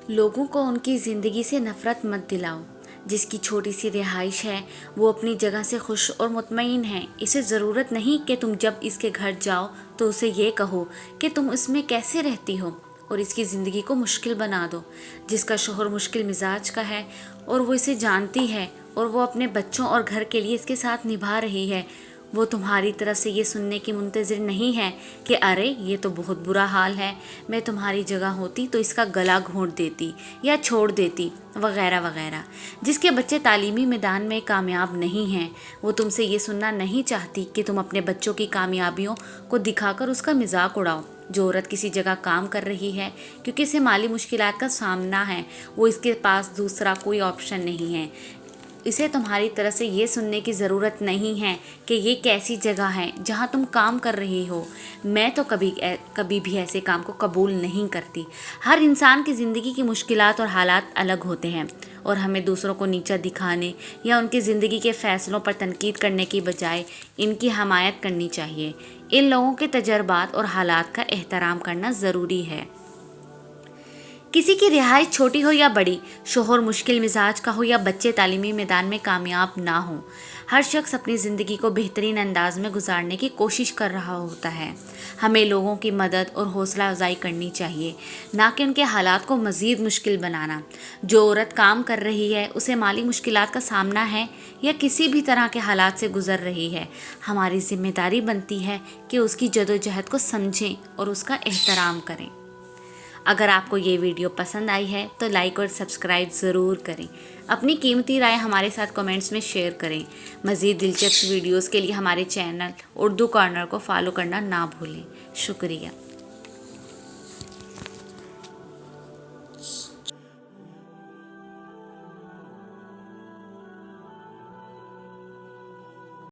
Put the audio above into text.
लोगों को उनकी ज़िंदगी से नफ़रत मत दिलाओ। जिसकी छोटी सी रिहाइश है वो अपनी जगह से खुश और मुतमईन है। इसे ज़रूरत नहीं कि तुम जब इसके घर जाओ तो उसे ये कहो कि तुम इसमें कैसे रहती हो और इसकी ज़िंदगी को मुश्किल बना दो। जिसका शोहर मुश्किल मिजाज का है और वो इसे जानती है और वो अपने बच्चों और घर के लिए इसके साथ निभा रही है, वो तुम्हारी तरफ से ये सुनने की मुंतज़िर नहीं है कि अरे ये तो बहुत बुरा हाल है, मैं तुम्हारी जगह होती तो इसका गला घोंट देती या छोड़ देती, वगैरह वगैरह। जिसके बच्चे तालीमी मैदान में कामयाब नहीं हैं, वो तुमसे ये सुनना नहीं चाहती कि तुम अपने बच्चों की कामयाबियों को दिखाकर उसका मजाक उड़ाओ। जो औरत किसी जगह काम कर रही है क्योंकि इसे माली मुश्किलात का सामना है, वो इसके पास दूसरा कोई ऑप्शन नहीं है। इसे तुम्हारी तरफ से ये सुनने की ज़रूरत नहीं है कि ये कैसी जगह है जहाँ तुम काम कर रही हो। मैं तो कभी भी ऐसे काम को कबूल नहीं करती। हर इंसान की ज़िंदगी की मुश्किलात और हालात अलग होते हैं और हमें दूसरों को नीचा दिखाने या उनकी ज़िंदगी के फ़ैसलों पर तनकीद करने की बजाय इनकी हमायत करनी चाहिए। इन लोगों के तजर्बात और हालात का एहतराम करना ज़रूरी है। किसी की रिहाई छोटी हो या बड़ी, शोहर मुश्किल मिजाज का हो या बच्चे तालीमी मैदान में कामयाब ना हो, हर शख्स अपनी ज़िंदगी को बेहतरीन अंदाज में गुजारने की कोशिश कर रहा होता है। हमें लोगों की मदद और हौसला अफजाई करनी चाहिए, ना कि उनके हालात को मज़ीद मुश्किल बनाना। जो औरत काम कर रही है, उसे माली मुश्किलात का सामना है या किसी भी तरह के हालात से गुज़र रही है, हमारी ज़िम्मेदारी बनती है कि उसकी जदोजहद को समझें और उसका एहतराम करें। अगर आपको ये वीडियो पसंद आई है तो लाइक और सब्सक्राइब ज़रूर करें। अपनी कीमती राय हमारे साथ कमेंट्स में शेयर करें। मज़ीद दिलचस्प वीडियोस के लिए हमारे चैनल उर्दू कॉर्नर को फॉलो करना ना भूलें। शुक्रिया।